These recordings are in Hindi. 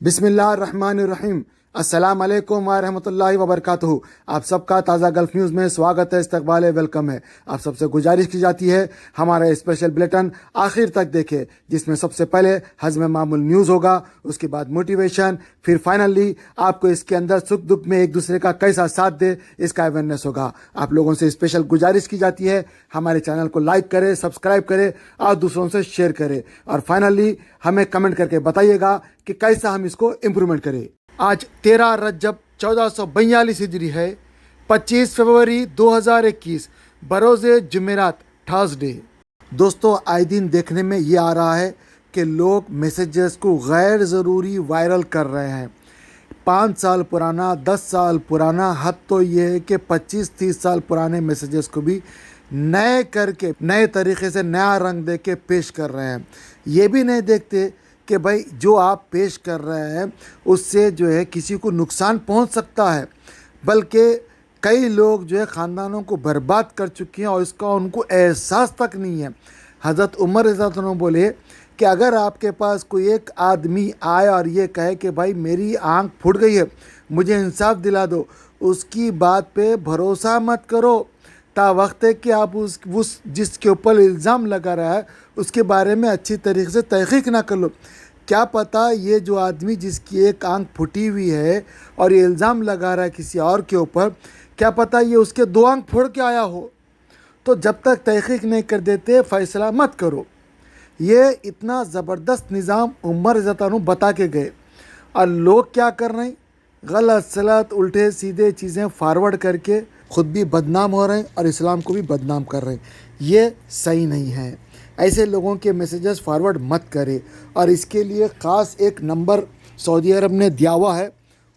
बिस्मिल्लाहिर्रहमानिर्रहीम। अस्सलाम वालेकुम व रहमतुल्लाहि व बरकातुहू। आप सबका ताज़ा गल्फ न्यूज़ में स्वागत है, इस्तकबाल है, वेलकम है। आप सबसे गुजारिश की जाती है हमारा स्पेशल बुलेटिन आखिर तक देखें, जिसमें सबसे पहले हज़म मामूल न्यूज़ होगा, उसके बाद मोटिवेशन, फिर फाइनली आपको इसके अंदर सुख दुख में एक दूसरे का कैसा साथ दे इसका अवेयरनेस होगा। आप लोगों से स्पेशल गुजारिश की जाती है हमारे चैनल को लाइक करें, सब्सक्राइब करें और दूसरों से शेयर करें, और फाइनली हमें कमेंट करके बताइएगा कि कैसा हम इसको इम्प्रूवमेंट करें। आज 13 रजब 1442 हिजरी है, 25 फरवरी 2021 बरोज़े जुमेरात थर्सडे। दोस्तों, आए दिन देखने में ये आ रहा है कि लोग मैसेजेस को गैर ज़रूरी वायरल कर रहे हैं। 5 साल पुराना, 10 साल पुराना, हद तो ये है कि 25-30 साल पुराने मैसेजेस को भी नए करके, नए तरीके से नया रंग दे के पेश कर रहे हैं। ये भी नहीं देखते कि भाई जो आप पेश कर रहे हैं उससे जो है किसी को नुकसान पहुंच सकता है, बल्कि कई लोग जो है ख़ानदानों को बर्बाद कर चुके हैं और इसका उनको एहसास तक नहीं है। हज़रत उमर रज़ियल्लाहु अन्हु बोले कि अगर आपके पास कोई एक आदमी आए और ये कहे कि भाई मेरी आँख फूट गई है, मुझे इंसाफ दिला दो, उसकी बात पे भरोसा मत करो ता वक्त है कि आप उस जिसके ऊपर इल्ज़ाम लगा रहा है उसके बारे में अच्छी तरीके से तहक़ीक़ ना कर लो। क्या पता ये जो आदमी जिसकी एक आंख फुटी हुई है और ये इल्ज़ाम लगा रहा है किसी और के ऊपर, क्या पता ये उसके 2 आंख फोड़ के आया हो। तो जब तक तहक़ीक़ नहीं कर देते फ़ैसला मत करो। ये इतना ज़बरदस्त निज़ाम उमर रज़ियल्लाहु अन्हु बता के गए, और लोग क्या कर रहे हैं, गलत सलत उल्टे सीधे चीज़ें फारवर्ड करके ख़ुद भी बदनाम हो रहे हैं और इस्लाम को भी बदनाम कर रहे हैं। ये सही नहीं है। ऐसे लोगों के मैसेजेस फॉरवर्ड मत करें, और इसके लिए ख़ास एक नंबर सऊदी अरब ने दिया हुआ है।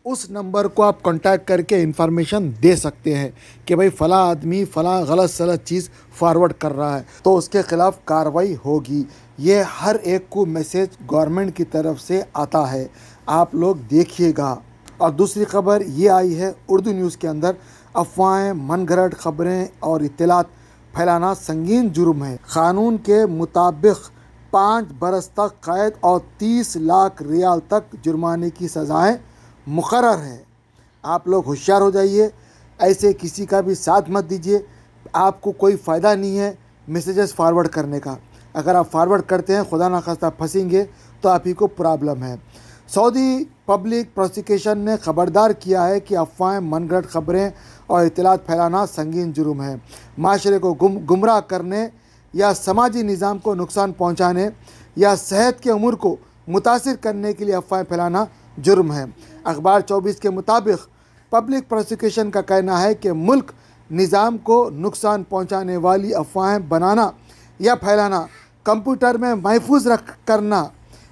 उस नंबर को आप कांटेक्ट करके इंफॉर्मेशन दे सकते हैं कि भाई फ़लाँ आदमी फ़लाँ गलत सलत चीज़ फॉरवर्ड कर रहा है, तो उसके ख़िलाफ़ कार्रवाई होगी। ये हर एक को मैसेज गवर्नमेंट की तरफ से आता है, आप लोग देखिएगा। और दूसरी ख़बर ये आई है उर्दू न्यूज़ के अंदर, अफवाहें, मनगढ़ंत ख़बरें और इत्तलात फैलाना संगीन जुर्म है। क़ानून के मुताबिक 5 बरस तक कैद और 30 लाख रियाल तक जुर्माने की सज़ाएँ मुकर्रर है। आप लोग होशियार हो जाइए, ऐसे किसी का भी साथ मत दीजिए। आपको कोई फ़ायदा नहीं है मैसेजेस फॉरवर्ड करने का। अगर आप फॉरवर्ड करते हैं, खुदा ना खास्ता फंसेंगे तो आप ही को प्रॉब्लम है। सऊदी पब्लिक प्रोसिक्यूशन ने ख़बरदार किया है कि अफवाहें, मनगढ़ंत ख़बरें और इत्तलात फैलाना संगीन जुर्म है। माशरे को गुमराह करने या समाजी निज़ाम को नुकसान पहुँचाने या सेहत के उमूर को मुतासिर करने के लिए अफवाहें फैलाना जुर्म है। अखबार 24 के मुताबिक पब्लिक प्रोसिक्यूशन का कहना है कि मुल्क निज़ाम को नुकसान पहुँचाने वाली अफवाहें बनाना या फैलाना, कंप्यूटर में महफूज रख करना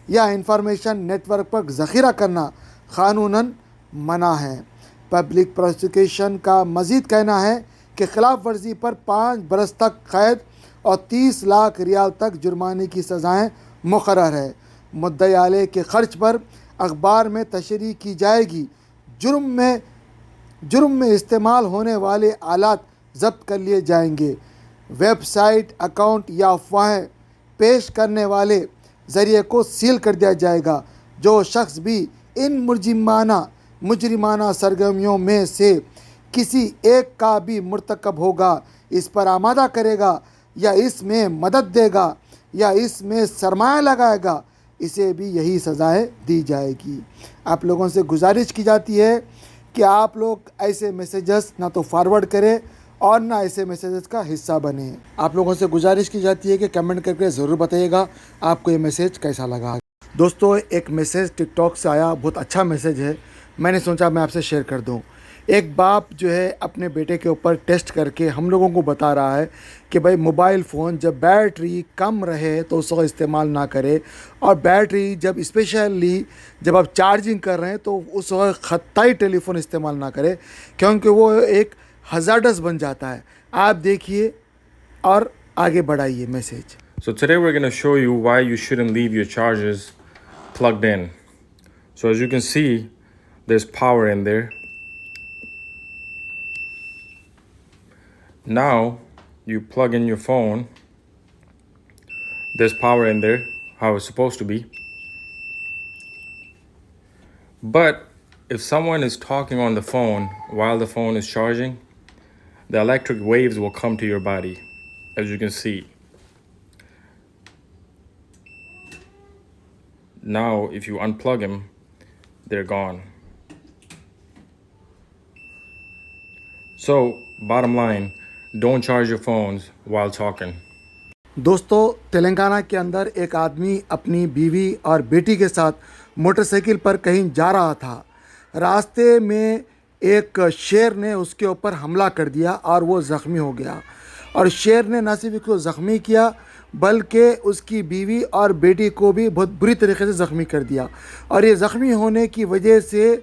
या इंफॉर्मेशन नेटवर्क पर ज़ख़ीरा करना क़ानूनन मना है। पब्लिक प्रोसिक्यूशन का मज़ीद कहना है कि ख़िलाफ़ वर्जी पर 5 बरस तक कैद और 30 लाख रियाल तक जुर्माने की सज़ाएँ मुकर्रर है। मुद्दई आले के ख़र्च पर अखबार में तशरीह की जाएगी। जुर्म में इस्तेमाल होने वाले आलात ज़ब्त कर लिए जाएंगे। वेबसाइट, अकाउंट या अफवाहें पेश करने वाले ज़रिए को सील कर दिया जाएगा। जो शख्स भी इन मुजरिमाना सरगर्मियों में से किसी एक का भी मुर्तकब होगा, इस पर आमादा करेगा या इसमें मदद देगा या इसमें सरमाया लगाएगा, इसे भी यही सज़ाएँ दी जाएगी। आप लोगों से गुजारिश की जाती है कि आप लोग ऐसे मैसेजेस ना तो फॉरवर्ड करें और ना ऐसे मैसेजेस का हिस्सा बने। आप लोगों से गुजारिश की जाती है कि कमेंट करके ज़रूर बताइएगा आपको ये मैसेज कैसा लगा। दोस्तों, एक मैसेज टिकटॉक से आया, बहुत अच्छा मैसेज है, मैंने सोचा मैं आपसे शेयर कर दूं। एक बाप जो है अपने बेटे के ऊपर टेस्ट करके हम लोगों को बता रहा है कि भाई मोबाइल फ़ोन जब बैटरी कम रहे तो उसका इस्तेमाल ना करें, और बैटरी जब स्पेशली जब आप चार्जिंग कर रहे हैं तो उस वक्त ख़त्ताई टेलीफ़ोन इस्तेमाल ना करें, क्योंकि वो एक हज़ार्डस बन जाता है। आप देखिए और आगे बढ़ाइए message. So today we're going to show you why you shouldn't leave your chargers plugged in. So as you can see, there's power in there. Now you plug in your phone. There's power in there, how it's supposed to be. But if someone is talking on the phone while the phone is charging, the electric waves will come to your body, as you can see. Now, if you unplug them, they're gone. So, bottom line, don't charge your phones while talking. दोस्तों, तेलंगाना के अंदर एक आदमी अपनी बीवी और बेटी के साथ मोटरसाइकिल पर कहीं जा रहा था। रास्ते में एक शेर ने उसके ऊपर हमला कर दिया और वो ज़ख्मी हो गया। और शेर ने न सिर्फ उसको ज़ख्मी किया बल्कि उसकी बीवी और बेटी को भी बहुत बुरी तरीके से ज़ख्मी कर दिया। और ये ज़ख्मी होने की वजह से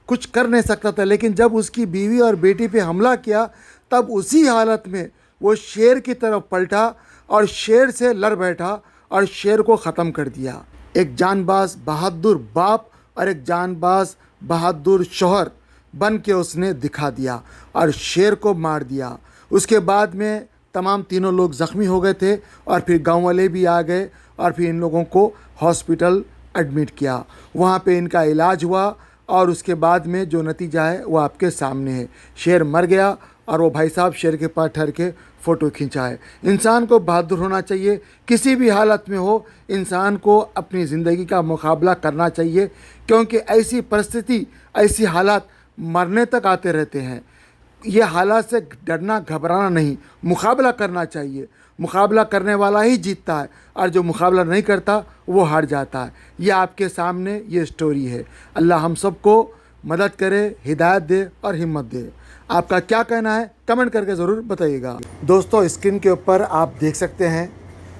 कुछ कर नहीं सकता था, लेकिन जब उसकी बीवी और बेटी पे हमला किया तब उसी हालत में वो शेर की तरफ पलटा और शेर से लड़ बैठा और शेर को ख़त्म कर दिया। एक जानबाज बहादुर बाप और एक जानबाज बहादुर शौहर बन के उसने दिखा दिया और शेर को मार दिया। उसके बाद में तमाम तीनों लोग ज़ख्मी हो गए थे और फिर गांव वाले भी आ गए और फिर इन लोगों को हॉस्पिटल एडमिट किया। वहाँ पे इनका इलाज हुआ और उसके बाद में जो नतीजा है वो आपके सामने है। शेर मर गया और वो भाई साहब शेर के पास ठहर के फ़ोटो खींचा है। इंसान को बहादुर होना चाहिए, किसी भी हालत में हो इंसान को अपनी ज़िंदगी का मुकाबला करना चाहिए, क्योंकि ऐसी परिस्थिति ऐसी हालात मरने तक आते रहते हैं। ये हालात से डरना घबराना नहीं, मुकाबला करना चाहिए। मुकाबला करने वाला ही जीतता है और जो मुकाबला नहीं करता वो हार जाता है। ये आपके सामने ये स्टोरी है। अल्लाह हम सबको मदद करे, हिदायत दे और हिम्मत दे। आपका क्या कहना है कमेंट करके ज़रूर बताइएगा। दोस्तों, स्क्रीन के ऊपर आप देख सकते हैं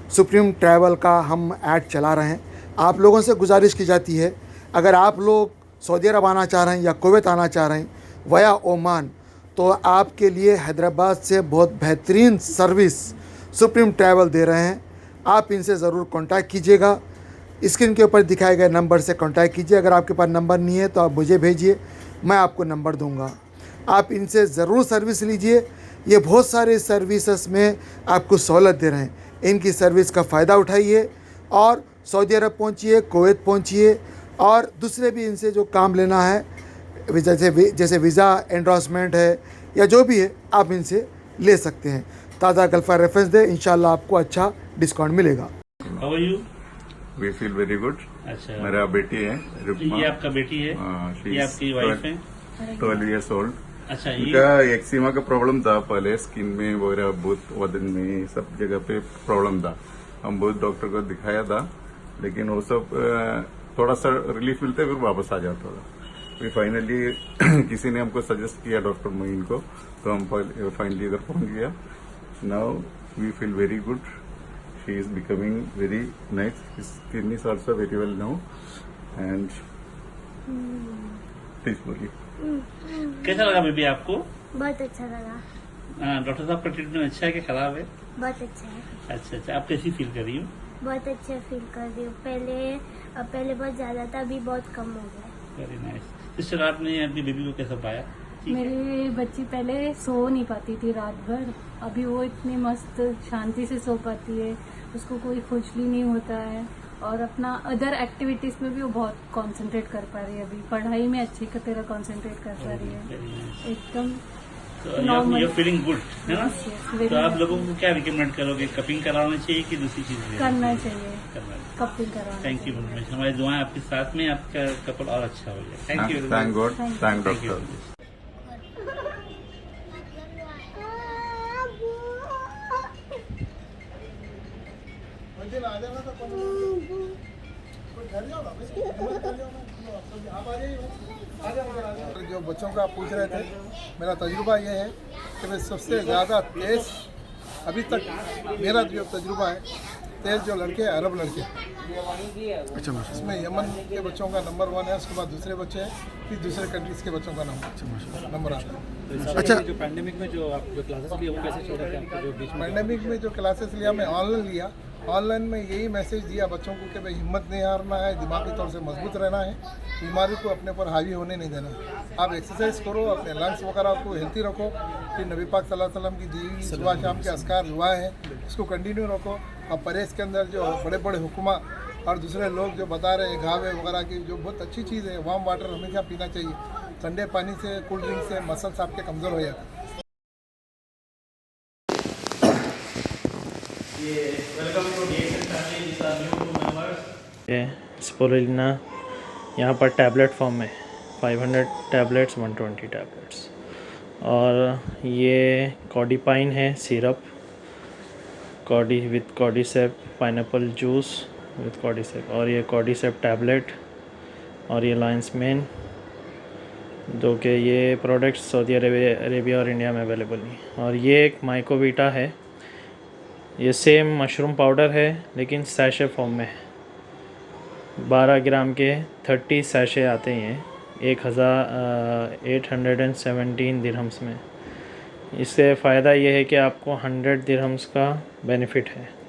सुप्रीम ट्रैवल का हम ऐड चला रहे हैं। आप लोगों से गुजारिश की जाती है, अगर आप लोग सऊदी अरब आना चाह रहे हैं या कुवैत आना चाह रहे हैं वया ओमान, तो आपके लिए हैदराबाद से बहुत बेहतरीन सर्विस सुप्रीम ट्रैवल दे रहे हैं। आप इनसे ज़रूर कांटेक्ट कीजिएगा। स्क्रीन के ऊपर दिखाए गए नंबर से कांटेक्ट कीजिए। अगर आपके पास नंबर नहीं है तो आप मुझे भेजिए, मैं आपको नंबर दूंगा। आप इनसे ज़रूर सर्विस लीजिए। ये बहुत सारे सर्विसेज में आपको सहूलत दे रहे हैं। इनकी सर्विस का फ़ायदा उठाइए और सऊदी अरब पहुँचिए, कुवैत पहुँचिए और दूसरे भी इनसे जो काम लेना है जैसे वीज़ा एंडोर्समेंट है या जो भी है आप इनसे ले सकते हैं। ताज़ा गल्फ का रेफरेंस दे, इंशाल्लाह आपको अच्छा डिस्काउंट मिलेगा। How are you? We feel very good. अच्छा, मेरा बेटी है तो रुकमा। ये आपका बेटी है, ये आपकी वाइफ है। 12 years old। अच्छा, ये इनका एक्सीमा का प्रॉब्लम था पहले, स्किन में वगैरह बहुत, वजन में सब जगह पे प्रॉब्लम था। हम बहुत डॉक्टर को दिखाया था, लेकिन वो सब थोड़ा सा रिलीफ मिलता है फिर वापस आ जाता था। फिर फाइनली किसी ने हमको सजेस्ट किया डॉक्टर मोइन को, तो हम फाइनली इधर पहुंच गया। Now we feel very good. She is becoming very nice. His skin is also very well now and please बोलिए। कैसा लगा बेबी आपको? बहुत अच्छा लगा। डॉक्टर साहब का ट्रीटमेंट अच्छा है कि खराब है? बहुत अच्छा है। अच्छा, आप कैसी फील कर रही हो? बहुत अच्छा फील कर रही हूँ। पहले बहुत ज्यादा था, अभी बहुत कम हो गया। Very nice. सिस्टर, आपने अपनी बेबी को कैसा पाया? मेरी बच्ची पहले सो नहीं पाती थी रात भर, अभी वो इतनी मस्त शांति से सो पाती है, उसको कोई खुजली नहीं होता है और अपना अदर एक्टिविटीज में भी वो बहुत कंसंट्रेट कर पा रही है। अभी पढ़ाई में अच्छी तरह कंसंट्रेट कर पा रही है, Very nice. एकदम तो normal. you're feeling good, है ना? Yes, yes, very तो आप nice. लोगों को क्या रिकमेंड करोगे? कपिंग कराना चाहिए कि दूसरी चीज करना चाहिए, करना चाहिए। कपिंग करवाना थैंक यू चाहिए। Very much. हमारी दुआएं आपके साथ में, आपका कपल और अच्छा हो जाए। Thank you. Thank God, thank thank you. Doctor. जो बच्चों का आप पूछ रहे थे, मेरा तजुर्बा ये है कि मैं सबसे ज़्यादा तेज़ अभी तक मेरा जो तजुर्बा है, तेज़ जो लड़के अरब लड़के, अच्छा माशा इसमें यमन के बच्चों का नंबर 1 है, उसके बाद दूसरे बच्चे हैं, फिर दूसरे कंट्रीज़ के बच्चों का नंबर आता है। अच्छा, जो पैंडेमिक में जो आप जो क्लासेस लिए वो कैसे चल रहे थे आपको जो बीच में? पैंडेमिक में जो क्लासेस लिया मैं ऑनलाइन लिया। ऑनलाइन में यही मैसेज दिया बच्चों को कि भाई हिम्मत नहीं हारना है, दिमागी तौर से मजबूत रहना है, बीमारी को अपने पर हावी होने नहीं देना। आप एक्सरसाइज करो, अपने लंग्स वगैरह को हेल्थी रखो, फिर नबी पाक सल्लल्लाहु अलैहि वसल्लम की दी हुई सुबह शाम के अस्कार दुआ है, इसको कंटिन्यू रखो। और परहेज़ के अंदर जो बड़े बड़े हुक्मा और दूसरे लोग जो बता रहे हैं घावे वगैरह की, जो बहुत अच्छी चीज़ है, वार्म वाटर हमेशा पीना चाहिए। ठंडे पानी से, कोल्ड ड्रिंक से मसल्स आपके कमज़ोर हो जाते हैं। ये स्पोरुलिना यहाँ पर टैबलेट फॉर्म में 500 टैबलेट्स 120 टैबलेट्स, और ये कॉडीपाइन है सिरप, कॉडी विथ कॉडीसेप, पाइनएप्पल जूस विथ कॉडीसेप, और ये कॉडीसेप टैबलेट, और ये लायंस मेन, जो कि ये प्रोडक्ट्स सऊदी अरेबिया और इंडिया में अवेलेबल नहीं। और ये एक माइकोवीटा है, ये सेम मशरूम पाउडर है लेकिन सैशे फॉर्म में है। 12 ग्राम के 30 सैशे आते हैं 1817 दिरहम्स में। इससे फ़ायदा ये है कि आपको 100 दिरहम्स का बेनिफिट है।